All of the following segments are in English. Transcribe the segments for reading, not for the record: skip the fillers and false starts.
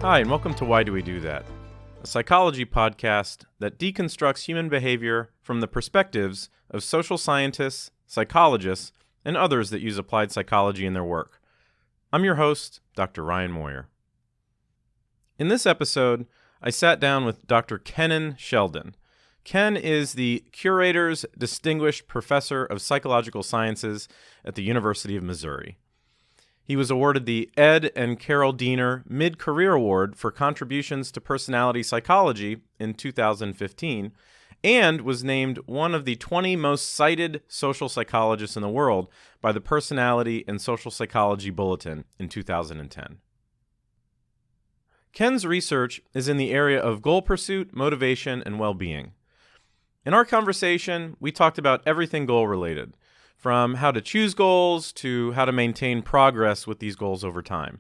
Hi, and welcome to Why Do We Do That? A psychology podcast that deconstructs human behavior from the perspectives of social scientists, psychologists, and others that use applied psychology in their work. I'm your host, Dr. Ryan Moyer. In this episode, I sat down with Dr. Kennon Sheldon. Ken is the Curator's Distinguished Professor of Psychological Sciences at the University of Missouri. He was awarded the Ed and Carol Diener Mid-Career Award for contributions to personality psychology in 2015 and was named one of the 20 most cited social psychologists in the world by the Personality and Social Psychology Bulletin in 2010. Ken's research is in the area of goal pursuit, motivation, and well-being. In our conversation, we talked about everything goal-related, from how to choose goals to how to maintain progress with these goals over time.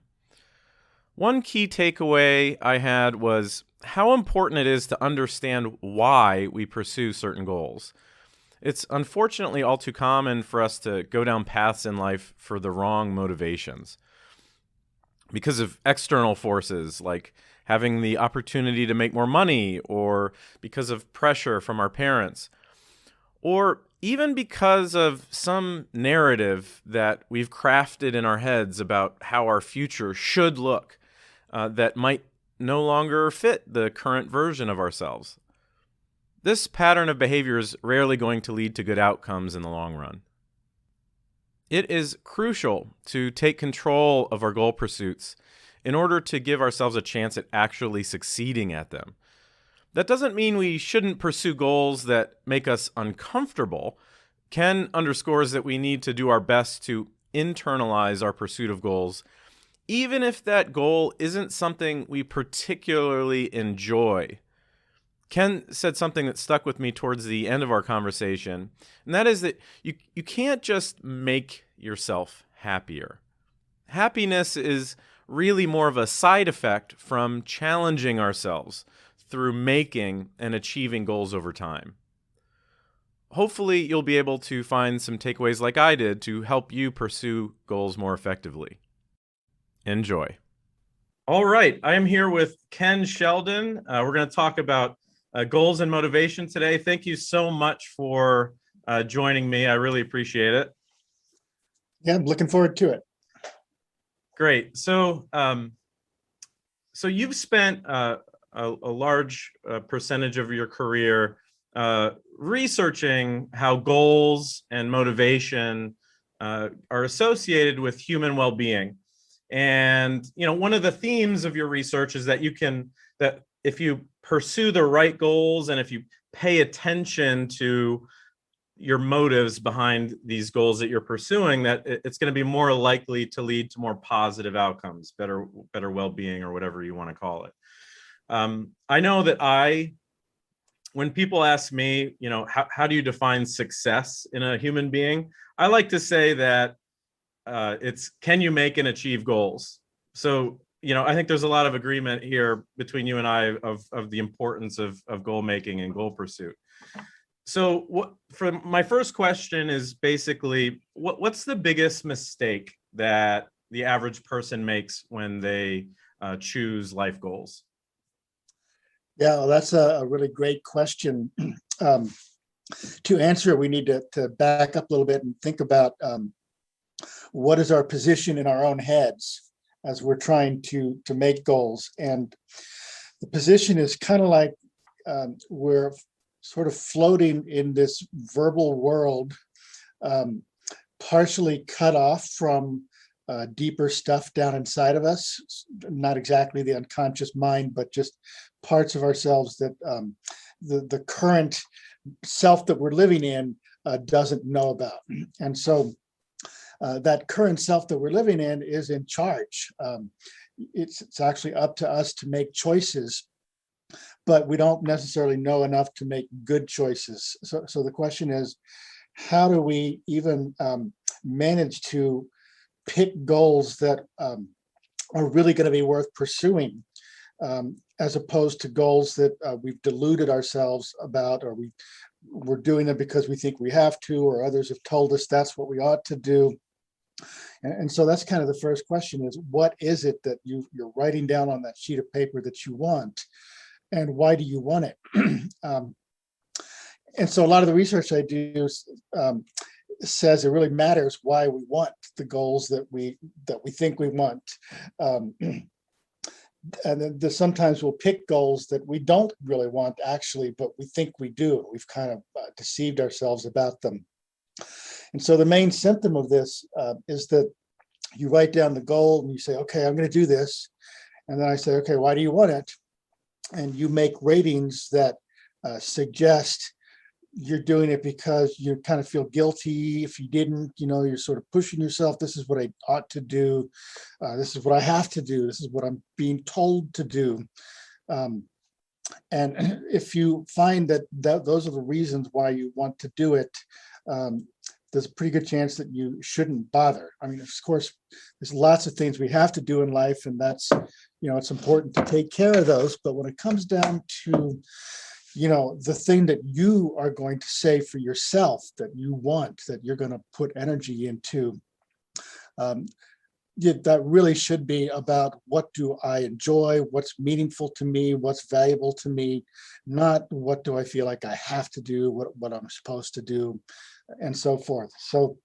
One key takeaway I had was how important it is to understand why we pursue certain goals. It's unfortunately all too common for us to go down paths in life for the wrong motivations. Because of external forces like having the opportunity to make more money, or because of pressure from our parents, or even because of some narrative that we've crafted in our heads about how our future should look that might no longer fit the current version of ourselves. This pattern of behavior is rarely going to lead to good outcomes in the long run. It is crucial to take control of our goal pursuits in order to give ourselves a chance at actually succeeding at them. That doesn't mean we shouldn't pursue goals that make us uncomfortable. Ken underscores that we need to do our best to internalize our pursuit of goals, even if that goal isn't something we particularly enjoy. Ken said something that stuck with me towards the end of our conversation, and that is that you can't just make yourself happier. Happiness is really more of a side effect from challenging ourselves through making and achieving goals over time. Hopefully, you'll be able to find some takeaways like I did to help you pursue goals more effectively. Enjoy. All right, I am here with Ken Sheldon. We're going to talk about goals and motivation today. Thank you so much for joining me. I really appreciate it. Yeah, I'm looking forward to it. Great. So you've spent a large percentage of your career researching how goals and motivation are associated with human well-being. And one of the themes of your research is that that if you pursue the right goals and if you pay attention to your motives behind these goals that you're pursuing, that it's going to be more likely to lead to more positive outcomes, better well-being, or whatever you want to call it. I know that when people ask me, how do you define success in a human being? I like to say that it's, can you make and achieve goals? So, I think there's a lot of agreement here between you and I of the importance of goal making and goal pursuit. So for my first question is basically, what's the biggest mistake that the average person makes when they choose life goals? Yeah, well, that's a really great question. To answer it, we need to back up a little bit and think about what is our position in our own heads as we're trying to make goals. And the position is kind of like we're sort of floating in this verbal world, partially cut off from deeper stuff down inside of us, not exactly the unconscious mind, but just parts of ourselves that the current self that we're living in doesn't know about. And so that current self that we're living in is in charge. It's actually up to us to make choices, but we don't necessarily know enough to make good choices. So the question is, how do we even manage to pick goals that are really going to be worth pursuing, as opposed to goals that we've deluded ourselves about, or we're doing them because we think we have to, or others have told us that's what we ought to do. And so that's kind of the first question is, what is it that you're writing down on that sheet of paper that you want? And why do you want it? And so a lot of the research I do says it really matters why we want the goals that we think we want. And then sometimes we'll pick goals that we don't really want actually, but we think we do. We've kind of deceived ourselves about them. And so the main symptom of this is that you write down the goal and you say, okay, I'm going to do this. And then I say, okay, why do you want it? And you make ratings that suggest you're doing it because you kind of feel guilty if you didn't, you're sort of pushing yourself. This is what I ought to do. This is what I have to do. This is what I'm being told to do. And if you find that those are the reasons why you want to do it, there's a pretty good chance that you shouldn't bother. I mean, of course, there's lots of things we have to do in life, and that's, it's important to take care of those. But when it comes down to the thing that you are going to say for yourself that you want, that you're going to put energy into, that really should be about what do I enjoy, what's meaningful to me, what's valuable to me, not what do I feel like I have to do, what I'm supposed to do, and so forth. So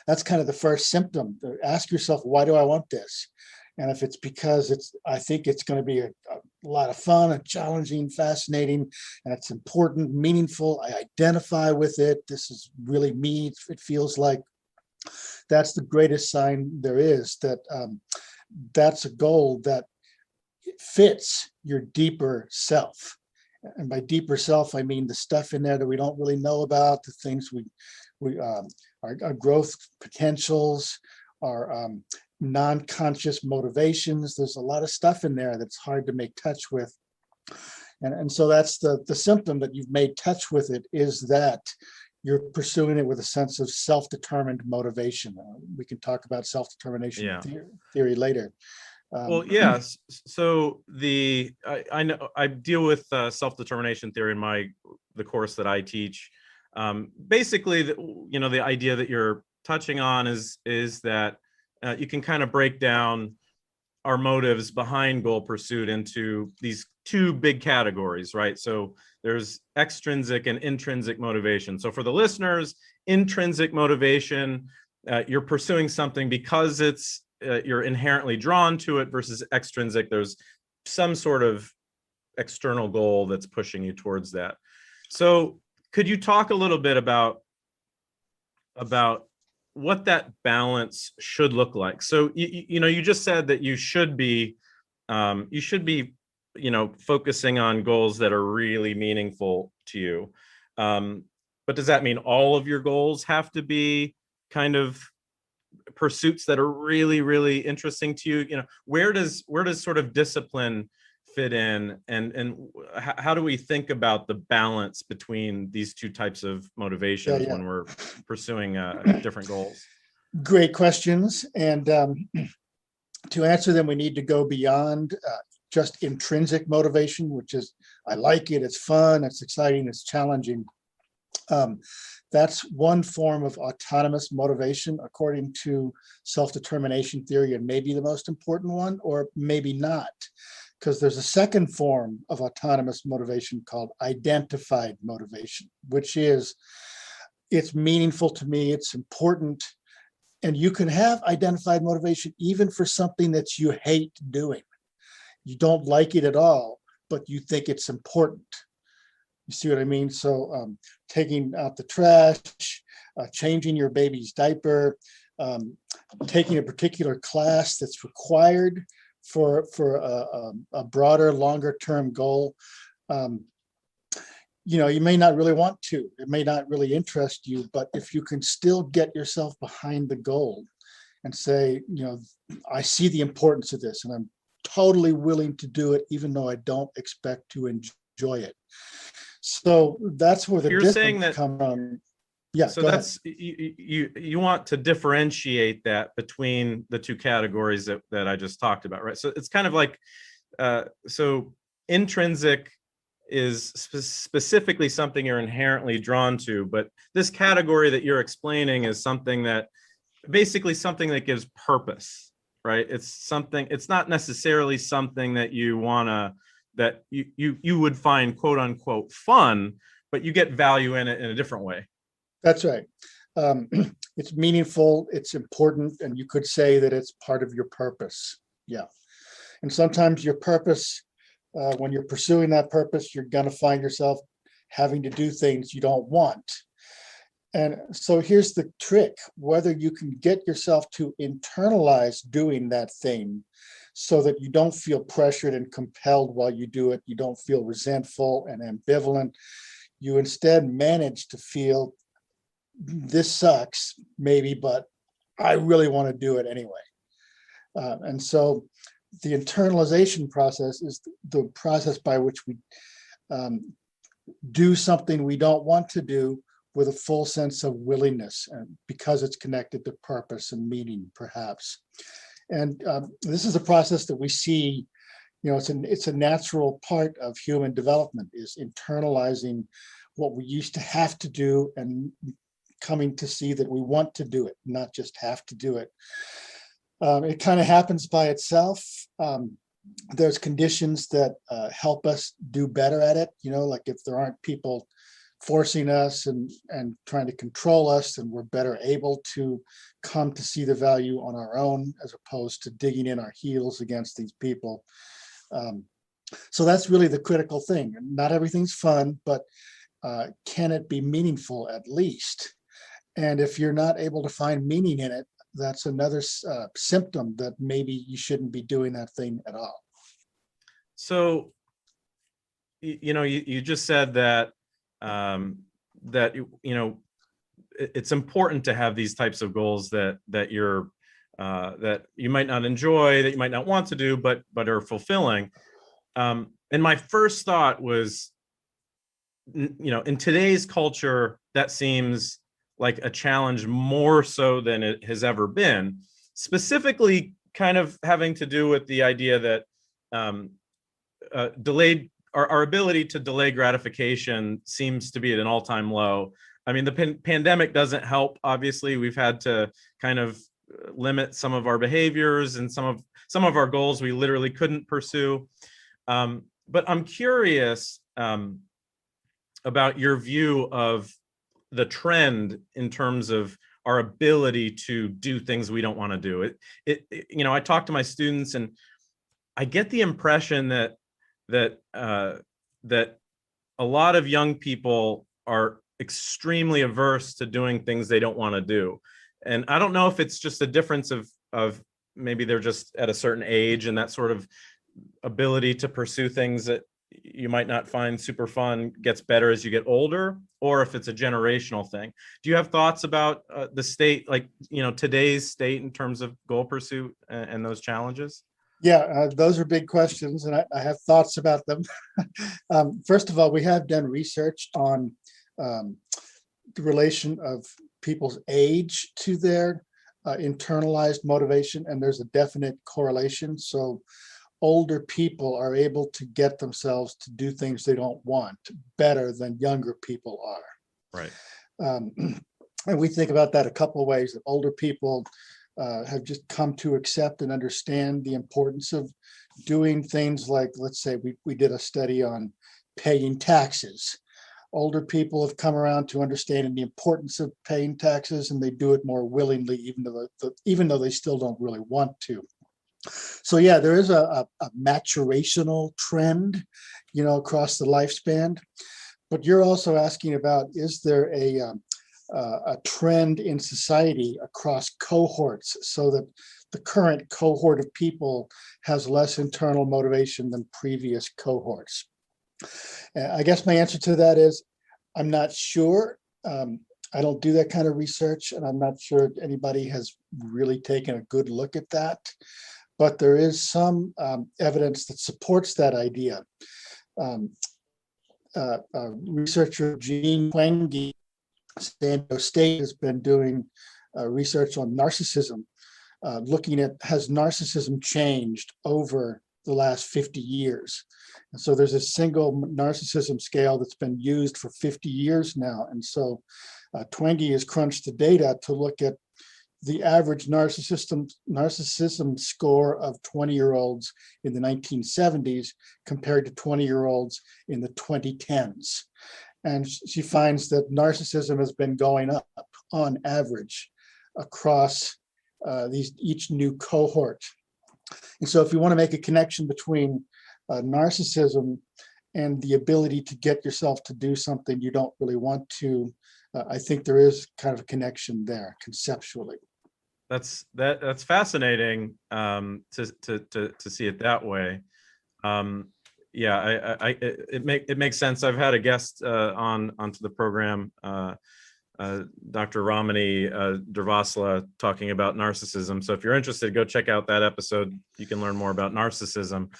that's kind of the first symptom. Ask yourself, why do I want this? And if it's because I think it's going to be a lot of fun and challenging, fascinating, and it's important, meaningful, I identify with it, this is really me, it feels like, that's the greatest sign there is that that's a goal that fits your deeper self. And by deeper self, I mean the stuff in there that we don't really know about, the things our growth potentials, our non-conscious motivations. There's a lot of stuff in there that's hard to make touch with. And so that's the symptom that you've made touch with it, is that you're pursuing it with a sense of self-determined motivation. We can talk about self-determination theory later. Well, yes. So I know I deal with self-determination theory in the course that I teach. Basically, the idea that you're touching on is that you can kind of break down our motives behind goal pursuit into these two big categories, right? So there's extrinsic and intrinsic motivation. So for the listeners, intrinsic motivation, you're pursuing something because you're inherently drawn to it, versus extrinsic, there's some sort of external goal that's pushing you towards that. So could you talk a little bit about what that balance should look like? So you just said that you should be focusing on goals that are really meaningful to you. But does that mean all of your goals have to be kind of pursuits that are really, really interesting to you? Where does sort of discipline fit in, and how do we think about the balance between these two types of motivations when we're pursuing different goals? Great questions. And to answer them, we need to go beyond just intrinsic motivation, which is, I like it, it's fun, it's exciting, it's challenging. That's one form of autonomous motivation, according to self-determination theory, and maybe the most important one, or maybe not, because there's a second form of autonomous motivation called identified motivation, which is, it's meaningful to me, it's important. And you can have identified motivation even for something that you hate doing. You don't like it at all, but you think it's important. You see what I mean? So taking out the trash, changing your baby's diaper, taking a particular class that's required for a broader, longer term goal. You may not really want to, it may not really interest you, but if you can still get yourself behind the goal and say, I see the importance of this and I'm totally willing to do it, even though I don't expect to enjoy it. So that's where the difference comes from. Yeah. So that's you want to differentiate that between the two categories that I just talked about, right? So it's kind of like, so intrinsic is specifically something you're inherently drawn to, but this category that you're explaining is something that basically something that gives purpose, right? It's not necessarily something that you wanna that you would find quote unquote fun, but you get value in it in a different way. That's right. Um, it's meaningful, it's important, and you could say that it's part of your purpose. Yeah. And sometimes your purpose, when you're pursuing that purpose, you're going to find yourself having to do things you don't want. And so here's the trick: whether you can get yourself to internalize doing that thing so that you don't feel pressured and compelled while you do it, you don't feel resentful and ambivalent, you instead manage to feel, this sucks, maybe, but I really want to do it anyway. And so the internalization process is the process by which we do something we don't want to do with a full sense of willingness, and because it's connected to purpose and meaning, perhaps. And this is a process that we see, it's a natural part of human development, is internalizing what we used to have to do and coming to see that we want to do it, not just have to do it. It kind of happens by itself. There's conditions that help us do better at it. Like if there aren't people forcing us and trying to control us, then we're better able to come to see the value on our own, as opposed to digging in our heels against these people. So that's really the critical thing. Not everything's fun, but can it be meaningful at least? And if you're not able to find meaning in it, that's another symptom that maybe you shouldn't be doing that thing at all. So, you just said that that it's important to have these types of goals that you might not enjoy, that you might not want to do, but are fulfilling. And my first thought was, in today's culture, that seems like a challenge more so than it has ever been, specifically kind of having to do with the idea that our ability to delay gratification seems to be at an all-time low. I mean, the pandemic doesn't help. Obviously, we've had to kind of limit some of our behaviors, and some of our goals we literally couldn't pursue. But I'm curious about your view of the trend in terms of our ability to do things we don't want to do. I talk to my students, and I get the impression that a lot of young people are extremely averse to doing things they don't want to do. And I don't know if it's just a difference of maybe they're just at a certain age, and that sort of ability to pursue things that you might not find super fun gets better as you get older, or if it's a generational thing. Do you have thoughts about the state, today's state in terms of goal pursuit and those challenges? Yeah, those are big questions, and I have thoughts about them. First of all, we have done research on the relation of people's age to their internalized motivation, and there's a definite correlation. So older people are able to get themselves to do things they don't want better than younger people are. Right. And we think about that a couple of ways. That older people have just come to accept and understand the importance of doing things like, let's say we did a study on paying taxes. Older people have come around to understanding the importance of paying taxes, and they do it more willingly, even though they still don't really want to. So yeah, there is a maturational trend, across the lifespan. But you're also asking about, is there a trend in society across cohorts, so that the current cohort of people has less internal motivation than previous cohorts? I guess my answer to that is, I'm not sure. I don't do that kind of research, and I'm not sure anybody has really taken a good look at that. But there is some evidence that supports that idea. Researcher Jean Twenge, San Diego State, has been doing research on narcissism, looking at, has narcissism changed over the last 50 years? And so there's a single narcissism scale that's been used for 50 years now. And so Twenge has crunched the data to look at the average narcissism score of 20-year-olds in the 1970s compared to 20-year-olds in the 2010s. And she finds that narcissism has been going up on average across each new cohort. And so if you want to make a connection between narcissism and the ability to get yourself to do something you don't really want to, I think there is kind of a connection there conceptually. That's fascinating to see it that way. Yeah, it makes sense. I've had a guest onto the program, Dr. Ramani Durvasula, talking about narcissism. So if you're interested, go check out that episode. You can learn more about narcissism.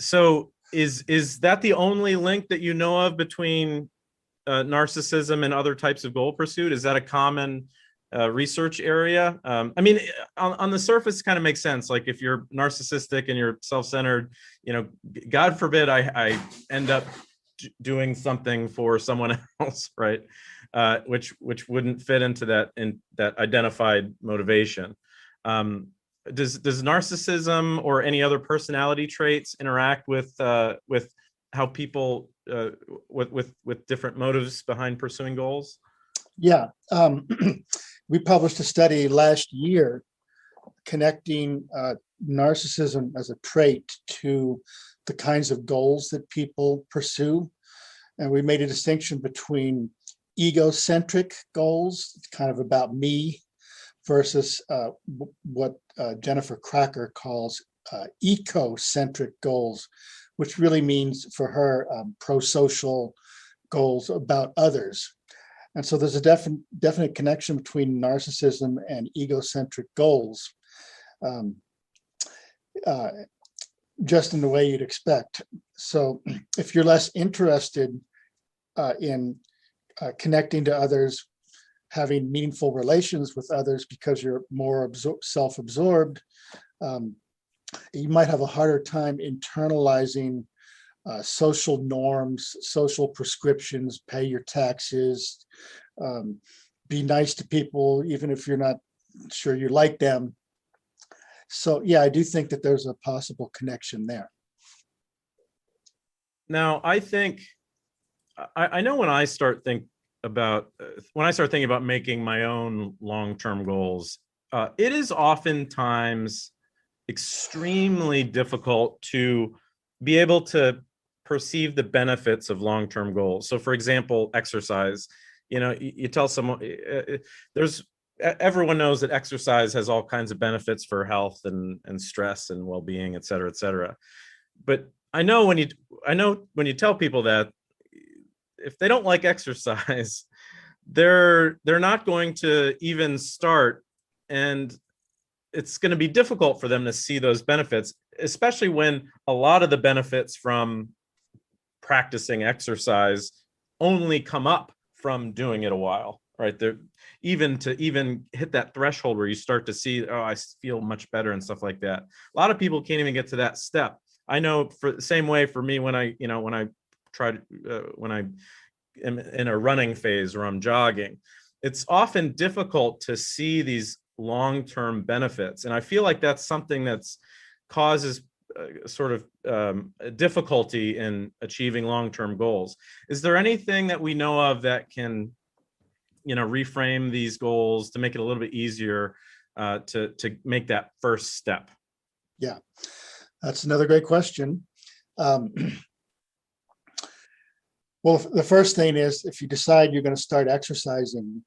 So is that the only link that you know of between narcissism and other types of goal pursuit? Is that a common research area? I mean, on the surface, kind of makes sense. Like if you're narcissistic and you're self-centered, God forbid I end up doing something for someone else, right? Which wouldn't fit into that identified motivation. Does narcissism or any other personality traits interact with how people with different motives behind pursuing goals? Yeah. We published a study last year connecting narcissism as a trait to the kinds of goals that people pursue. And we made a distinction between egocentric goals, it's kind of about me, versus what Jennifer Cracker calls ecocentric goals, which really means for her pro-social goals about others. And so there's a definite connection between narcissism and egocentric goals, just in the way you'd expect. So if you're less interested in connecting to others, having meaningful relations with others because you're more self-absorbed, you might have a harder time internalizing social norms, social prescriptions, pay your taxes, be nice to people, even if you're not sure you like them. So yeah, I do think that there's a possible connection there. Now, I think, I know when I start thinking about making my own long-term goals, it is oftentimes extremely difficult to be able to perceive the benefits of long-term goals. So for example, exercise, you tell someone, everyone knows that exercise has all kinds of benefits for health and stress and well-being, et cetera, et cetera. But I know when you tell people that, if they don't like exercise, they're not going to even start, and it's going to be difficult for them to see those benefits, especially when a lot of the benefits from practicing exercise only come up from doing it a while, right? They're even hit that threshold where you start to see, oh, I feel much better and stuff like that. A lot of people can't even get to that step. I know for the same way for me, when I am in a running phase or I'm jogging, it's often difficult to see these long-term benefits. And I feel like that's something that's causes sort of difficulty in achieving long-term goals. Is there anything that we know of that can, reframe these goals to make it a little bit easier to make that first step? Yeah, that's another great question. Well, the first thing is, if you decide you're going to start exercising,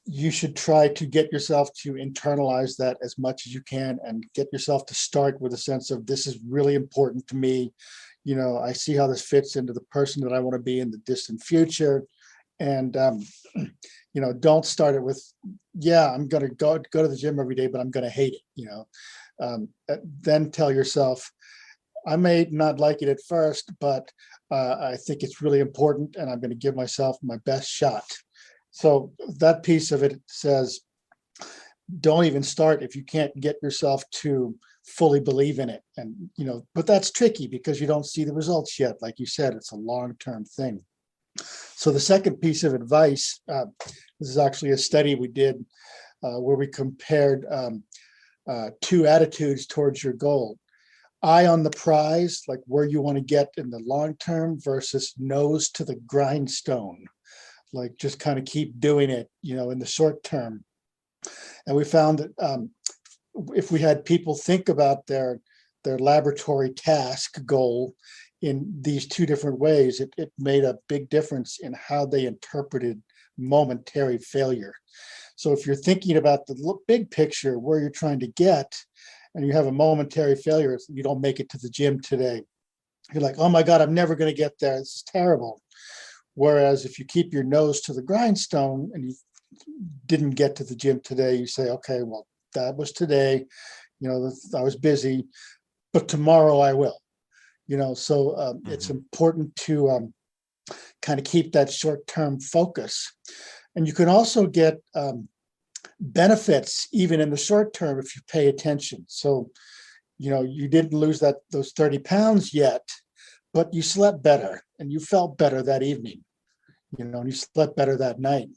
you should try to get yourself to internalize that as much as you can and get yourself to start with a sense of, this is really important to me. I see how this fits into the person that I want to be in the distant future. And, don't start it with, yeah, I'm going to go to the gym every day, but I'm going to hate it. Then tell yourself, I may not like it at first, but I think it's really important and I'm going to give myself my best shot. So that piece of it says, don't even start if you can't get yourself to fully believe in it. And, but that's tricky because you don't see the results yet. Like you said, it's a long-term thing. So the second piece of advice, this is actually a study we did where we compared two attitudes towards your goal. Eye on the prize, like where you want to get in the long term, versus nose to the grindstone, like just kind of keep doing it, in the short term. And we found that if we had people think about their laboratory task goal in these two different ways, it made a big difference in how they interpreted momentary failure. So if you're thinking about the big picture, where you're trying to get, and you have a momentary failure, you don't make it to the gym today, you're like, oh my God, I'm never going to get there. This is terrible. Whereas if you keep your nose to the grindstone and you didn't get to the gym today, you say, okay, well, that was today. I was busy, but tomorrow I will. So it's important to kind of keep that short-term focus. And you can also get benefits even in the short term if you pay attention. So, you didn't lose those 30 pounds yet, but you slept better and you felt better that evening, and you slept better that night.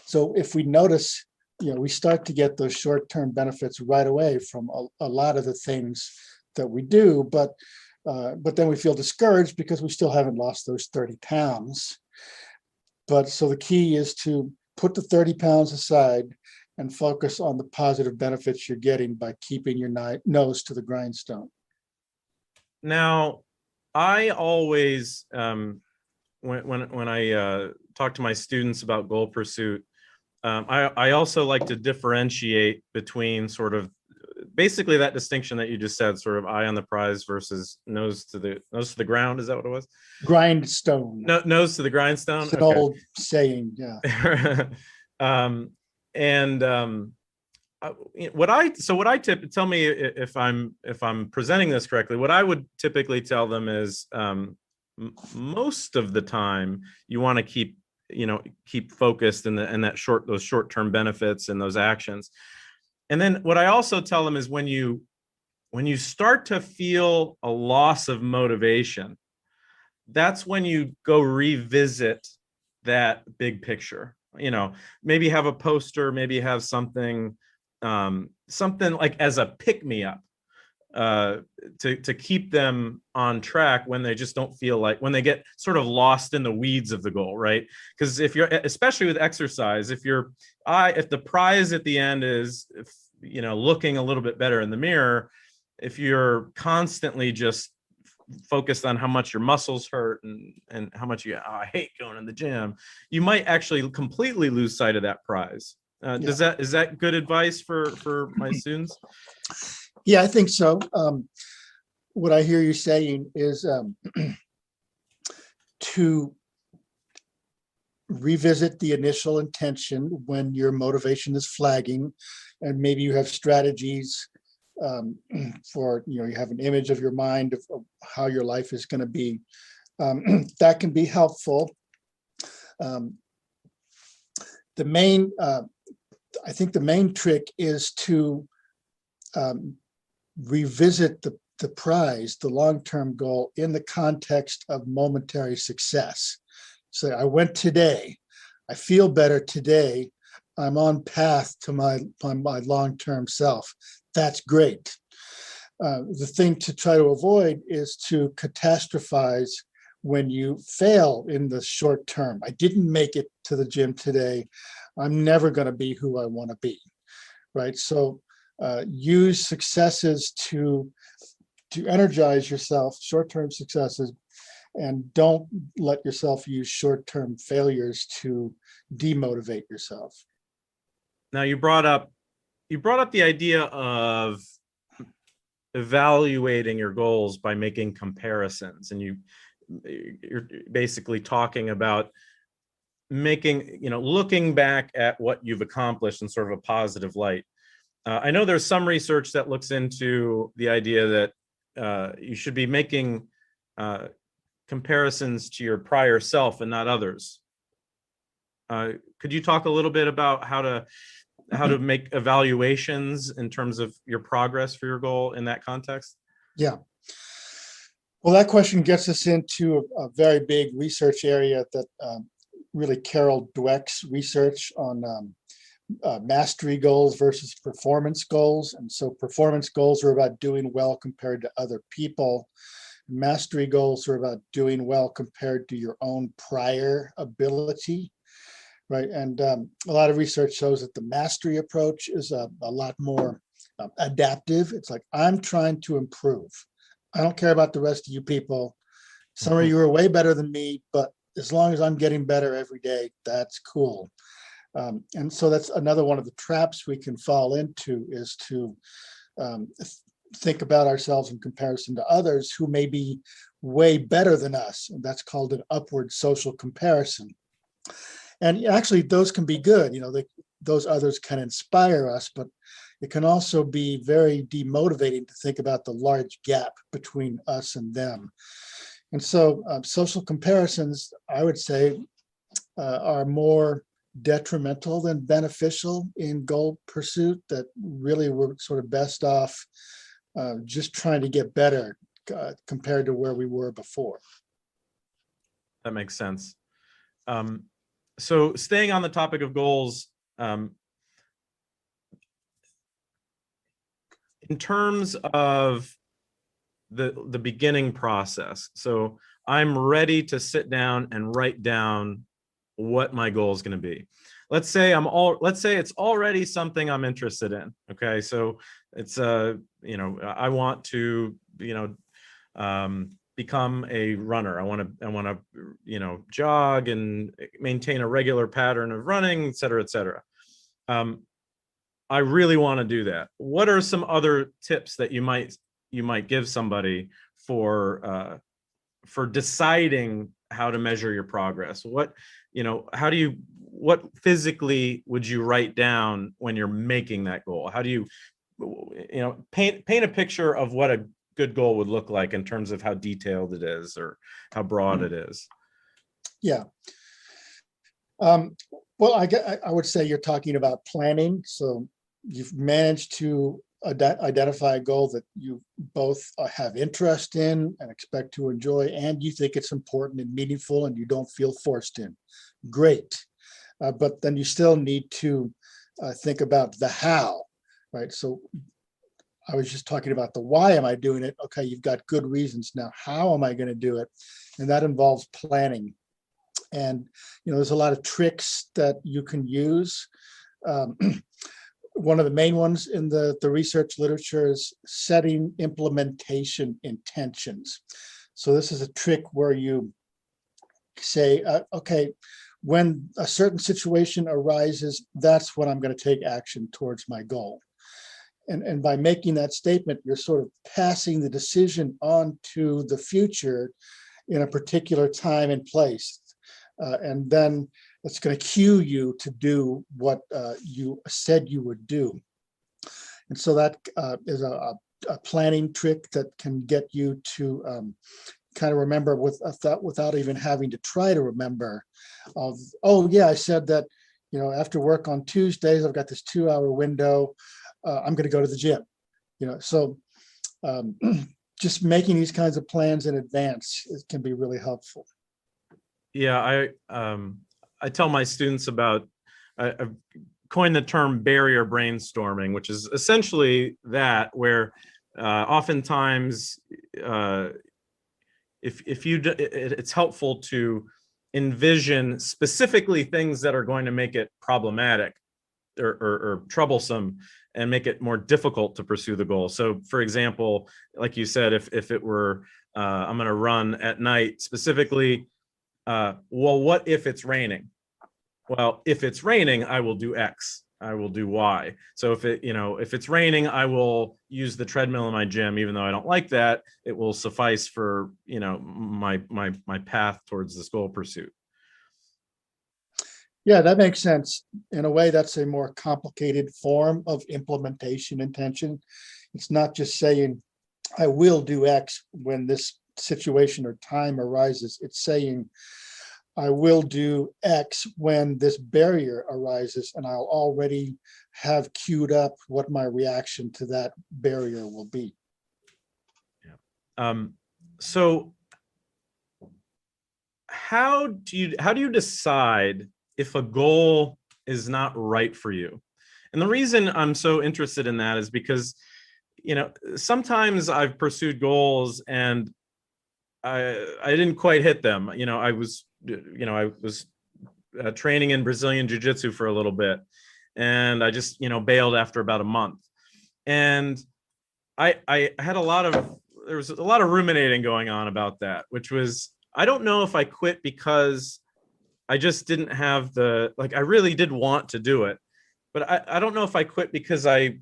So if we notice, we start to get those short-term benefits right away from a lot of the things that we do, but then we feel discouraged because we still haven't lost those 30 pounds. But so the key is to put the 30 pounds aside and focus on the positive benefits you're getting by keeping your nose to the grindstone. Now, I always, when I talk to my students about goal pursuit, I also like to differentiate between sort of basically that distinction that you just said, sort of eye on the prize versus nose to the ground. Is that what it was? Grindstone. No, nose to the grindstone. It's an old saying, yeah. Tell me if I'm presenting this correctly. What I would typically tell them is most of the time you want to keep focused in those short-term benefits and those actions. And then what I also tell them is when you start to feel a loss of motivation, that's when you go revisit that big picture. Maybe have a poster, maybe have something like as a pick-me-up to keep them on track when they just don't feel like, when they get sort of lost in the weeds of the goal, right? Because especially with exercise, if the prize at the end is, looking a little bit better in the mirror, if you're constantly just focused on how much your muscles hurt and how much I hate going to the gym, you might actually completely lose sight of that prize. Is that good advice for my students? Yeah, I think so. What I hear you saying is to revisit the initial intention when your motivation is flagging, and maybe you have strategies for, you have an image of your mind of how your life is going to be. That can be helpful. I think the main trick is to revisit the prize, the long-term goal, in the context of momentary success. So I went today, I feel better today, I'm on path to my long-term self. That's great. The thing to try to avoid is to catastrophize when you fail in the short term. I didn't make it to the gym today. I'm never going to be who I want to be, right? So use successes to energize yourself, short-term successes, and don't let yourself use short-term failures to demotivate yourself. Now, you brought up the idea of evaluating your goals by making comparisons, and you're basically talking about looking back at what you've accomplished in sort of a positive light. I know there's some research that looks into the idea that you should be making comparisons to your prior self and not others. Could you talk a little bit about how to make evaluations in terms of your progress for your goal in that context? Yeah. Well, that question gets us into a very big research area that really Carol Dweck's research on mastery goals versus performance goals. And so performance goals are about doing well compared to other people. Mastery goals are about doing well compared to your own prior ability, right? And a lot of research shows that the mastery approach is a lot more adaptive. It's like, I'm trying to improve. I don't care about the rest of you people. Some of you are way better than me, but as long as I'm getting better every day, that's cool. And so that's another one of the traps we can fall into, is to think about ourselves in comparison to others who may be way better than us. And that's called an upward social comparison. And actually, those can be good. Those others can inspire us, but it can also be very demotivating to think about the large gap between us and them. And so social comparisons, I would say, are more detrimental than beneficial in goal pursuit, that really we're sort of best off just trying to get better compared to where we were before. That makes sense. So staying on the topic of goals, in terms of the beginning process, so I'm ready to sit down and write down what my goal is going to be. Let's say it's already something I'm interested in. Okay, so it's I want to become a runner. I want to jog and maintain a regular pattern of running, et cetera, et cetera. I really want to do that. What are some other tips that you might give somebody for deciding how to measure your progress? What physically would you write down when you're making that goal? How do you paint a picture of what a good goal would look like in terms of how detailed it is or how broad it is? Yeah. Well, I would say you're talking about planning. So you've managed to identify a goal that you both have interest in and expect to enjoy, and you think it's important and meaningful and you don't feel forced in. Great. But then you still need to think about the how, right? So I was just talking about the why am I doing it? Okay, you've got good reasons. Now, how am I going to do it? And that involves planning. And, there's a lot of tricks that you can use. One of the main ones in the research literature is setting implementation intentions. So this is a trick where you say, okay, when a certain situation arises, that's when I'm going to take action towards my goal. And by making that statement, you're sort of passing the decision on to the future in a particular time and place. And then it's going to cue you to do what you said you would do. And so that is a planning trick that can get you to kind of remember without even having to try to remember. Oh yeah, I said that, after work on Tuesdays, I've got this 2-hour window. I'm going to go to the gym. So just making these kinds of plans in advance can be really helpful. Yeah, I tell my students about, I've coined the term barrier brainstorming, which is essentially that, where oftentimes it's helpful to envision specifically things that are going to make it problematic or troublesome and make it more difficult to pursue the goal. So for example, like you said, if it were I'm going to run at night, specifically, well, what if it's raining? Well, if it's raining, I will do X. I will do Y. So if it's raining, I will use the treadmill in my gym, even though I don't like that. It will suffice for my path towards this goal pursuit. Yeah, that makes sense. In a way, that's a more complicated form of implementation intention. It's not just saying, I will do X when this situation or time arises. It's saying, I will do X when this barrier arises, and I'll already have queued up what my reaction to that barrier will be. Yeah. So how do you decide if a goal is not right for you? And the reason I'm so interested in that is because, sometimes I've pursued goals and I didn't quite hit them. I was training in Brazilian jiu-jitsu for a little bit, and I just bailed after about a month. And I had there was a lot of ruminating going on about that, which was, I don't know if I quit because I just didn't have I really did want to do it, but I don't know if I quit because I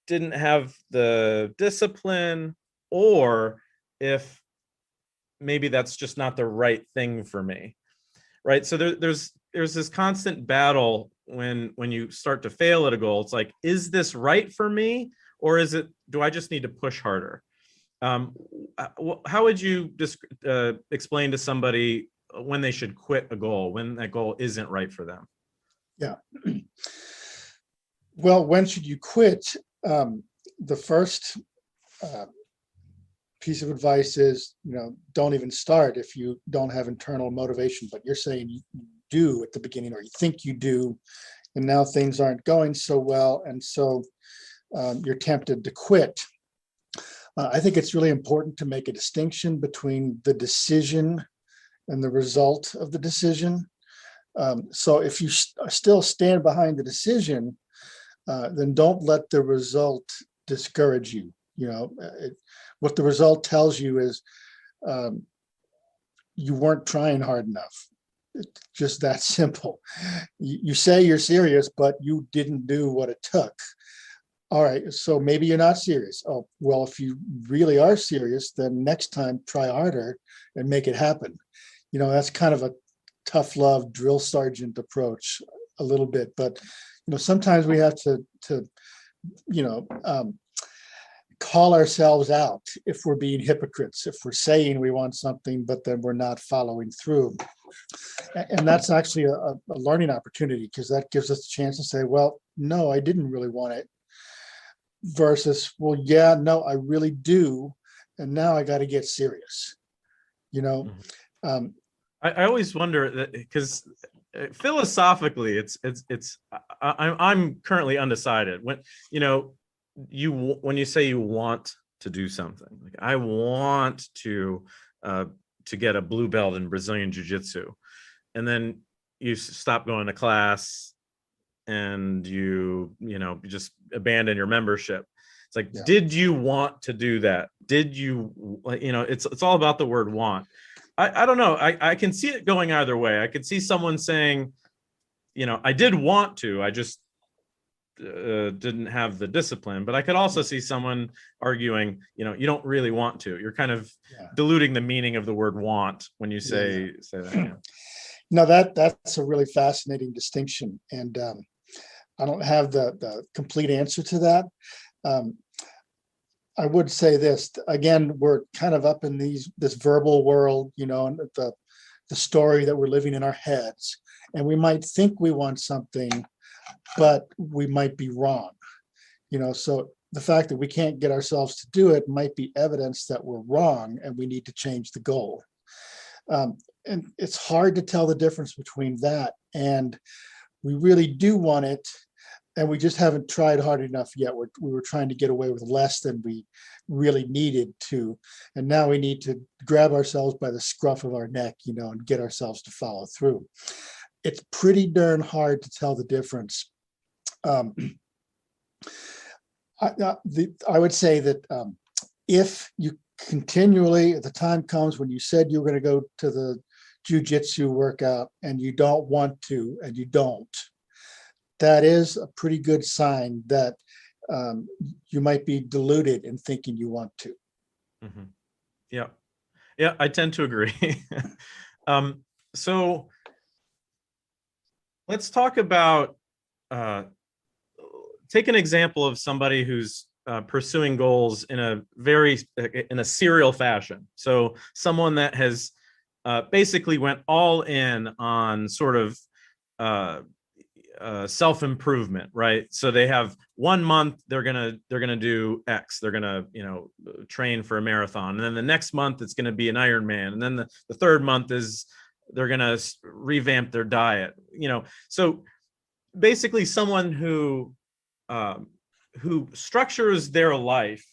didn't have the discipline, or if maybe that's just not the right thing for me. Right. So there's this constant battle when you start to fail at a goal. It's like, is this right for me? Or do I just need to push harder? How would you explain to somebody when they should quit a goal, when that goal isn't right for them? Yeah. Well, when should you quit? The first piece of advice is, don't even start if you don't have internal motivation, but you're saying you do at the beginning, or you think you do, and now things aren't going so well, and so you're tempted to quit. I think it's really important to make a distinction between the decision and the result of the decision. So if you still stand behind the decision, then don't let the result discourage you. What the result tells you is you weren't trying hard enough. It's just that simple. You say you're serious, but you didn't do what it took. All right, so maybe you're not serious. Oh, well, if you really are serious, then next time try harder and make it happen. That's kind of a tough love drill sergeant approach a little bit, but sometimes we have to call ourselves out if we're being hypocrites, if we're saying we want something, but then we're not following through. And that's actually a learning opportunity, because that gives us a chance to say, well, no, I didn't really want it, versus, well, yeah, no, I really do. And now I got to get serious. I always wonder that, because philosophically, I'm currently undecided. When you say you want to do something, like I want to get a blue belt in Brazilian jiu-jitsu, and then you stop going to class and you just abandon your membership. It's like, yeah. Did you want to do that? Did you, it's all about the word want. I don't know. I can see it going either way. I could see someone saying, I did want to, I just didn't have the discipline. But I could also see someone arguing, you don't really want to. You're kind of diluting the meaning of the word want when you say that. Yeah. No, that's a really fascinating distinction. And I don't have the complete answer to that. I would say this, again, we're kind of up in this verbal world, and the story that we're living in our heads, and we might think we want something, but we might be wrong, so the fact that we can't get ourselves to do it might be evidence that we're wrong and we need to change the goal. And it's hard to tell the difference between that and we really do want it, and we just haven't tried hard enough yet. We were trying to get away with less than we really needed to. And now we need to grab ourselves by the scruff of our neck, and get ourselves to follow through. It's pretty darn hard to tell the difference. I would say that if you continually, the time comes when you said you were going to go to the jiu-jitsu workout and you don't want to, and you don't, that is a pretty good sign that you might be deluded in thinking you want to. Mm-hmm. Yeah, I tend to agree. So let's talk about, take an example of somebody who's pursuing goals in a serial fashion. So someone that has basically went all in on sort of self-improvement, right? So they have 1 month, they're gonna do X, they're gonna, train for a marathon, and then the next month it's gonna be an Ironman, and then the third month is they're gonna revamp their diet, So basically, someone who structures their life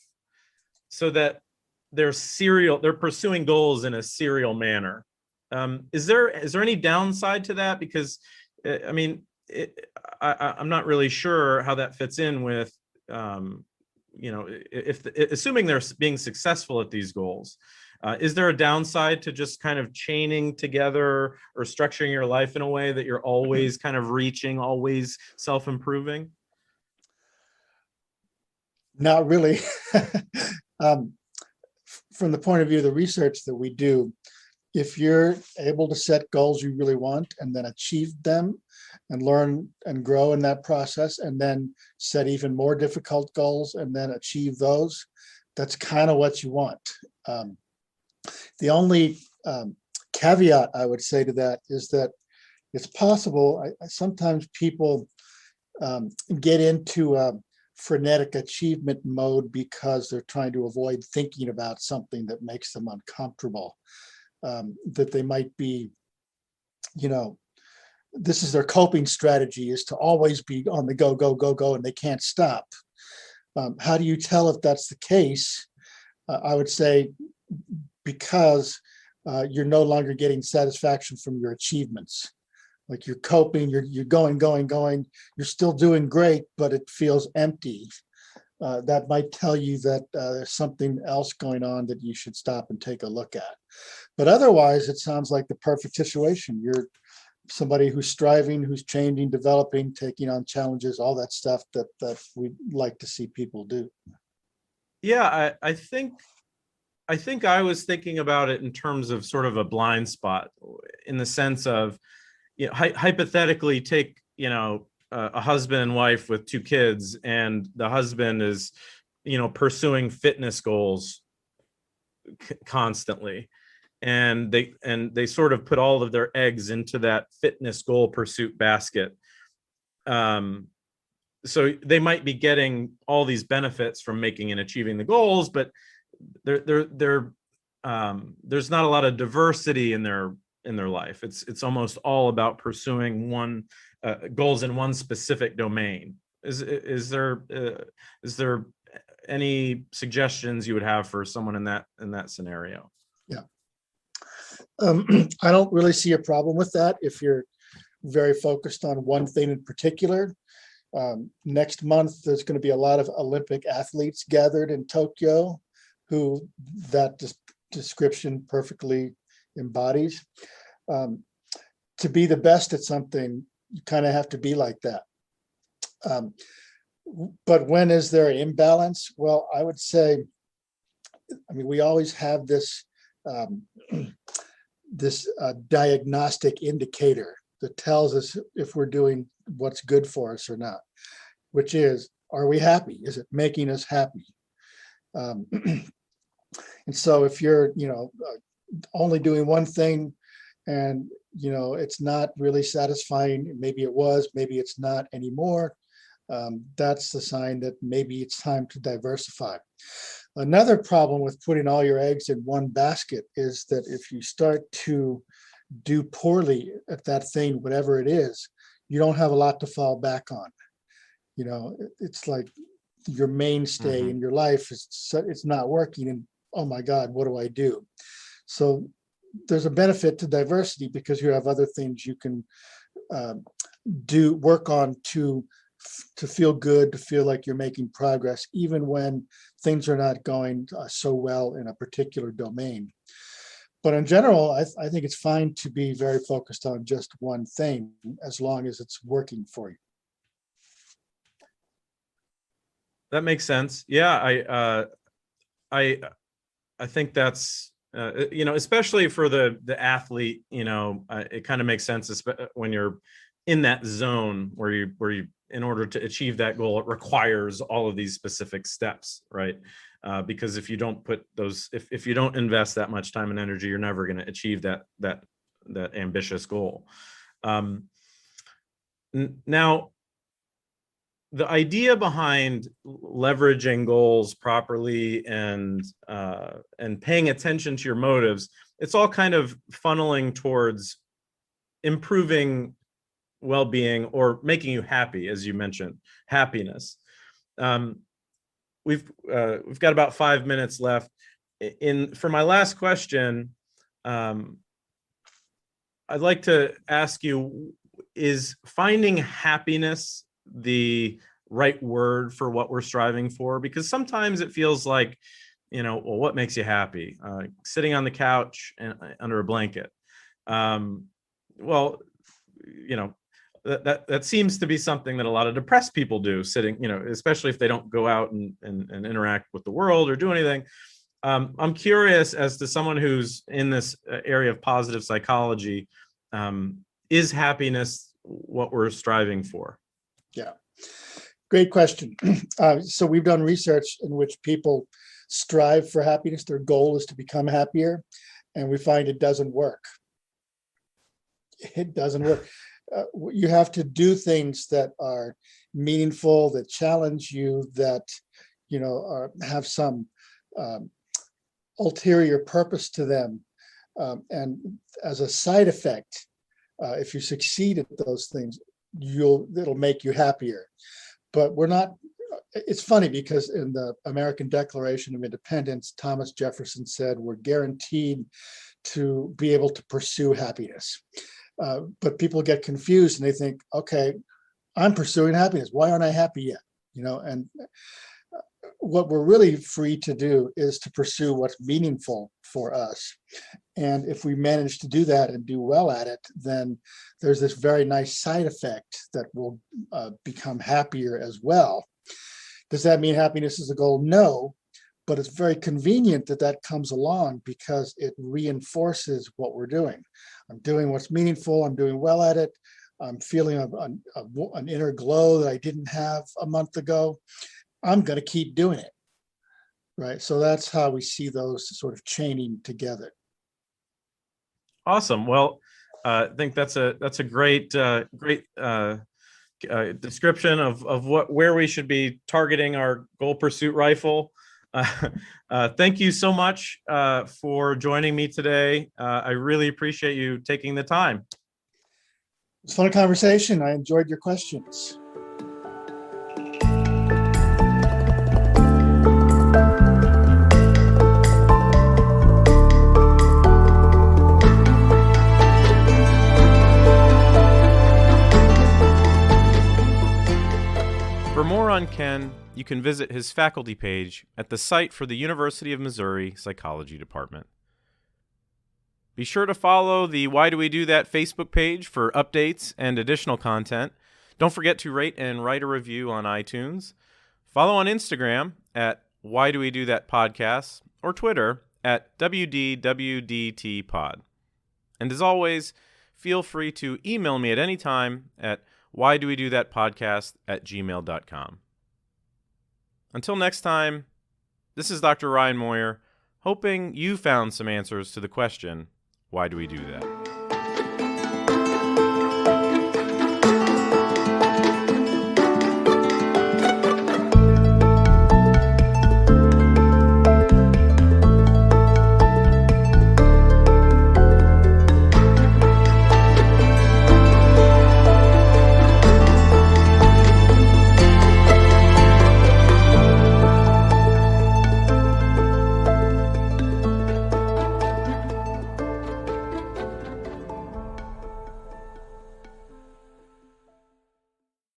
so that they're pursuing goals in a serial manner. Is there any downside to that? Because I mean, I'm not really sure how that fits in with, assuming they're being successful at these goals. Is there a downside to just kind of chaining together or structuring your life in a way that you're always kind of reaching, always self-improving? Not really. From the point of view of the research that we do, if you're able to set goals you really want and then achieve them and learn and grow in that process, and then set even more difficult goals and then achieve those, that's kind of what you want. The only caveat I would say to that is that it's possible, sometimes people get into frenetic achievement mode because they're trying to avoid thinking about something that makes them uncomfortable. That they might be, this is their coping strategy, is to always be on the go, go, go, go, and they can't stop. How do you tell if that's the case? I would say because you're no longer getting satisfaction from your achievements. Like you're coping, you're going, you're still doing great, but it feels empty. That might tell you that there's something else going on that you should stop and take a look at. But otherwise, it sounds like the perfect situation. You're somebody who's striving, who's changing, developing, taking on challenges, all that stuff that we'd like to see people do. Yeah, I think I was thinking about it in terms of sort of a blind spot, in the sense of, hypothetically, take, a husband and wife with 2 kids, and the husband is, pursuing fitness goals constantly, and they sort of put all of their eggs into that fitness goal pursuit basket. So they might be getting all these benefits from making and achieving the goals, but there's not a lot of diversity in their life. It's almost all about pursuing goals in one specific domain. Is there any suggestions you would have for someone in that scenario? Yeah. I don't really see a problem with that if you're very focused on one thing in particular. Next month, there's going to be a lot of Olympic athletes gathered in Tokyo who that description perfectly embodies. To be the best at something, you kind of have to be like that. But when is there an imbalance? Well, I would say, we always have this diagnostic indicator that tells us if we're doing what's good for us or not, which is, are we happy? Is it making us happy? And so if you're, only doing one thing and, it's not really satisfying, maybe it was, maybe it's not anymore, that's the sign that maybe it's time to diversify. Another problem with putting all your eggs in one basket is that if you start to do poorly at that thing, whatever it is, you don't have a lot to fall back on. It's like your mainstay in your life it's not working, and oh my God, what do I do? So there's a benefit to diversity because you have other things you can work on to feel good, to feel like you're making progress, even when things are not going so well in a particular domain. But in general, I think it's fine to be very focused on just one thing as long as it's working for you. That makes sense. Yeah, I think that's especially for the athlete. It kind of makes sense when you're in that zone where you in order to achieve that goal, it requires all of these specific steps, right? Because if you don't put those, if you don't invest that much time and energy, you're never going to achieve that ambitious goal. Now, the idea behind leveraging goals properly and paying attention to your motives, it's all kind of funneling towards improving well-being or making you happy, as you mentioned, happiness. We've got about 5 minutes left. For my last question, I'd like to ask you: is finding happiness the right word for what we're striving for? Because sometimes it feels like, well, what makes you happy? Sitting on the couch and under a blanket. Well, that seems to be something that a lot of depressed people do, sitting, especially if they don't go out and interact with the world or do anything. I'm curious, as to someone who's in this area of positive psychology, is happiness what we're striving for? Yeah, great question. So we've done research in which people strive for happiness. Their goal is to become happier, and we find it doesn't work. It doesn't work. You have to do things that are meaningful, that challenge you, that have some ulterior purpose to them, and as a side effect, if you succeed at those things, it'll make you happier. But we're not. It's funny because in the American Declaration of Independence, Thomas Jefferson said we're guaranteed to be able to pursue happiness. But people get confused and they think, okay, I'm pursuing happiness. Why aren't I happy yet? And what we're really free to do is to pursue what's meaningful for us. And if we manage to do that and do well at it, then there's this very nice side effect that we'll become happier as well. Does that mean happiness is the goal? No, but it's very convenient that that comes along because it reinforces what we're doing. I'm doing what's meaningful. I'm doing well at it. I'm feeling an inner glow that I didn't have a month ago. I'm going to keep doing it, right? So that's how we see those sort of chaining together. Awesome. Well, I think that's a great description of where we should be targeting our goal pursuit rifle. Thank you so much for joining me today. I really appreciate you taking the time. It's a fun conversation. I enjoyed your questions. For more on Ken, you can visit his faculty page at the site for the University of Missouri Psychology Department. Be sure to follow the Why Do We Do That Facebook page for updates and additional content. Don't forget to rate and write a review on iTunes. Follow on Instagram at Why Do We Do That Podcast or Twitter at WDWDTPod. And as always, feel free to email me at any time at whydowedothatpodcast@gmail.com. Until next time, this is Dr. Ryan Moyer, hoping you found some answers to the question, why do we do that?